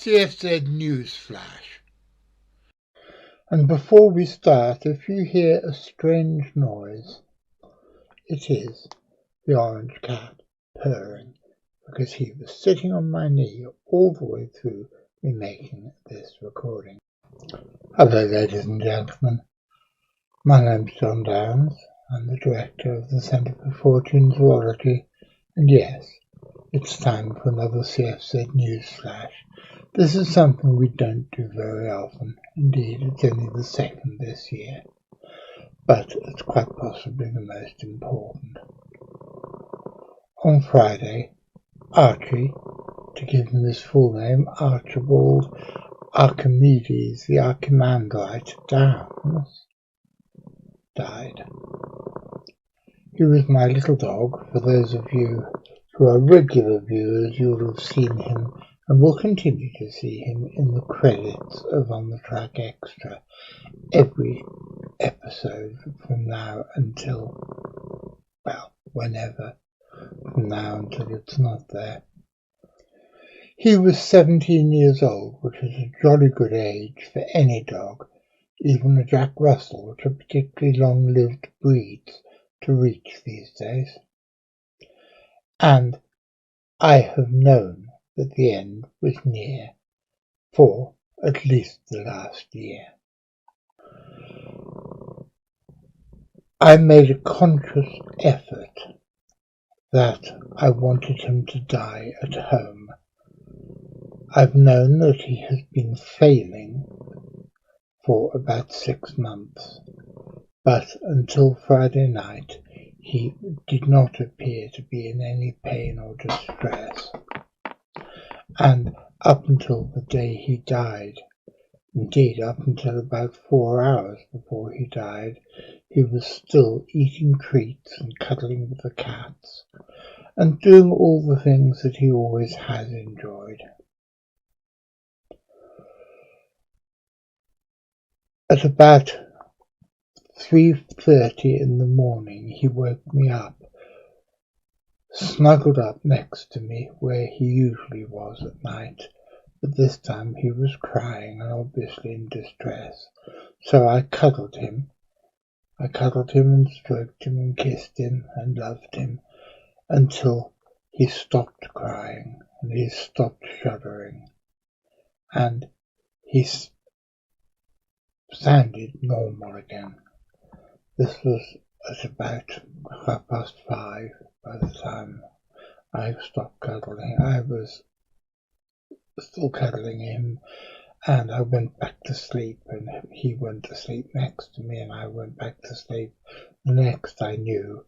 CFZ Newsflash. And before we start, if you hear a strange noise, it is the orange cat purring, because he was sitting on my knee all the way through me making this recording. Hello, ladies and gentlemen. My name's John Downs. I'm the director of the Centre for Fortean Zoology, and yes, it's time for another CFZ Newsflash. This is something we don't do very often. Indeed, it's only the second this year, but it's quite possibly the most important. On Friday, Archie, to give him his full name, Archibald Archimedes the Archimandrite Downs, died. He was my little dog. For those of you who are regular viewers, you'll have seen him and will continue to see him in the credits of On the Track Extra every episode from now until, well, whenever, from now until it's not there. He was 17 years old, which is a jolly good age for any dog, even a Jack Russell, which are particularly long-lived breeds to reach these days. And I have known that the end was near for at least the last year. I made a conscious effort that I wanted him to die at home. I've known that he has been failing for about 6 months, but until Friday night he did not appear to be in any pain or distress. And up until the day he died, indeed up until about 4 hours before he died, he was still eating treats and cuddling with the cats and doing all the things that he always has enjoyed. At about 3:30 in the morning he woke me up, snuggled up next to me where he usually was at night, but this time he was crying and obviously in distress, so I cuddled him and stroked him and kissed him and loved him until he stopped crying and he stopped shuddering and he sounded normal again. This was at about 5:30 by the time I stopped cuddling. I was still cuddling him, and I went back to sleep, and he went to sleep next to me, and I went back to sleep. The next I knew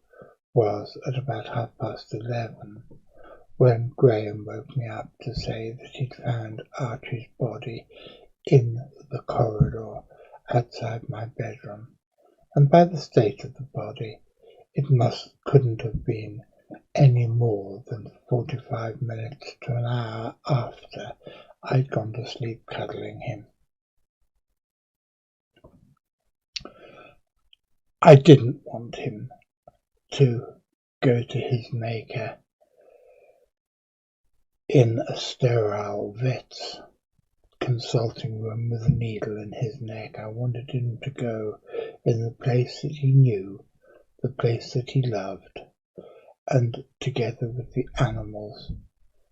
was at about 11:30, when Graham woke me up to say that he'd found Archie's body in the corridor outside my bedroom, and by the state of the body, it couldn't have been any more than 45 minutes to an hour after I'd gone to sleep cuddling him. I didn't want him to go to his maker in a sterile vet's consulting room with a needle in his neck. I wanted him to go in the place that he knew, the place that he loved, and together with the animals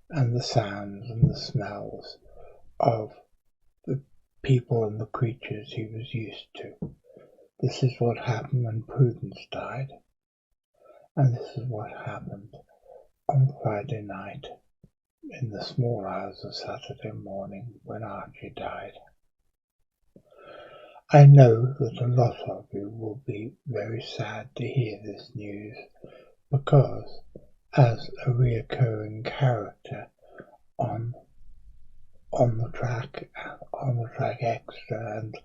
and the sounds and the smells of the people and the creatures he was used to. This is what happened when Prudence died, and this is what happened on Friday night in the small hours of Saturday morning when Archie died. I know that a lot of you will be very sad to hear this news, because as a reoccurring character on the track extra and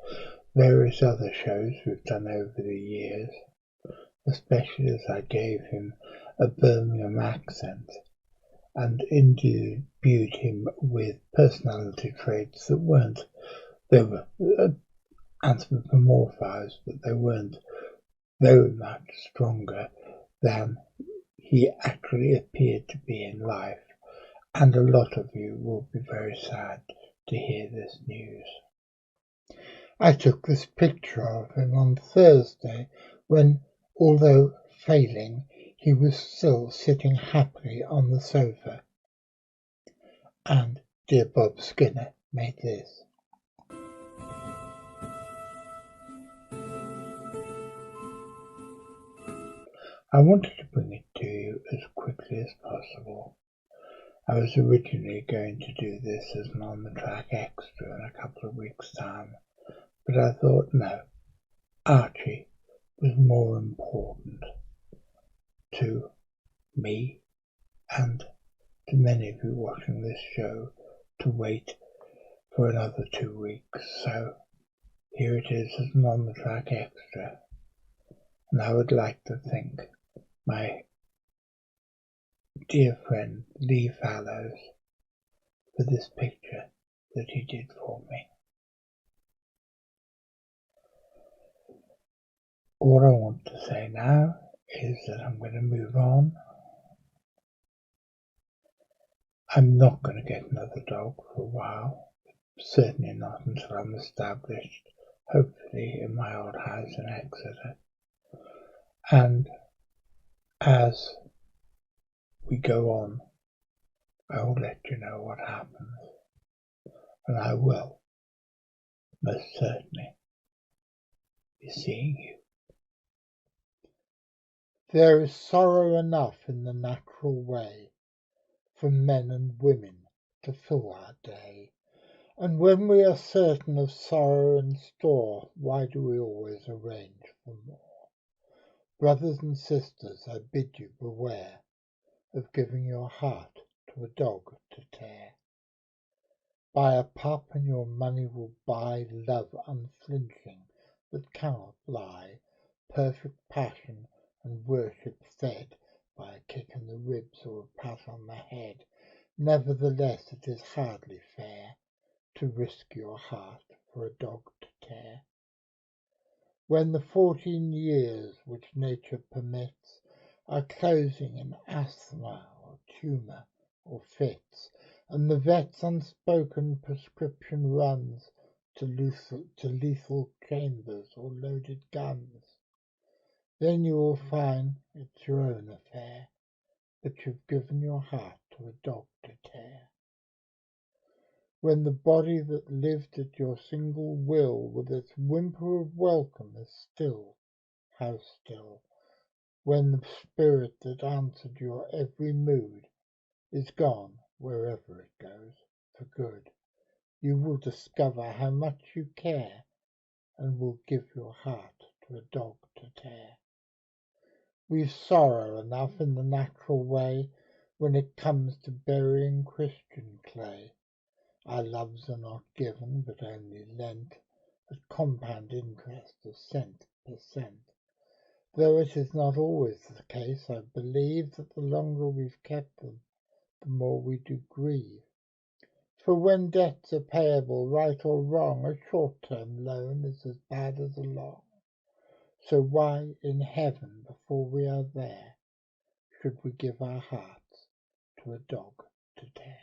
various other shows we've done over the years, especially as I gave him a Birmingham accent and imbued him with personality traits that weren't, they were anthropomorphized, but they weren't very much stronger than he actually appeared to be in life, and a lot of you will be very sad to hear this news. I took this picture of him on Thursday when, although failing, he was still sitting happily on the sofa. And dear Bob Skinner made this. I wanted to bring it to you as quickly as possible. I was originally going to do this as an on-the-track extra in a couple of weeks' time, but I thought no, Archie was more important to me and to many of you watching this show to wait for another 2 weeks, so here it is as an on-the-track extra, and I would like to thank my dear friend Lee Fallows for this picture that he did for me. All I want to say now is that I'm going to move on. I'm not going to get another dog for a while, certainly not until I'm established, hopefully in my old house in Exeter. And as we go on, I will let you know what happens, and I will most certainly be seeing you. There is sorrow enough in the natural way for men and women to fill our day, and when we are certain of sorrow in store, why do we always arrange for more? Brothers and sisters, I bid you beware of giving your heart to a dog to tear. Buy a pup and your money will buy love unflinching that cannot lie, perfect passion and worship fed by a kick in the ribs or a pat on the head. Nevertheless, it is hardly fair to risk your heart for a dog to tear. When the 14 years which nature permits are closing in asthma or tumour or fits, and the vet's unspoken prescription runs to lethal chambers or loaded guns, then you will find it's your own affair, but you've given your heart to a dog to tear. When the body that lived at your single will with its whimper of welcome is still, how still, when the spirit that answered your every mood is gone wherever it goes, for good, you will discover how much you care and will give your heart to a dog to tear. We've sorrow enough in the natural way when it comes to burying Christian clay. Our loves are not given, but only lent, at compound interest of cent per cent. Though it is not always the case, I believe that the longer we've kept them, the more we do grieve. For when debts are payable, right or wrong, a short-term loan is as bad as a long. So why, in heaven, before we are there, should we give our hearts to a dog to tear?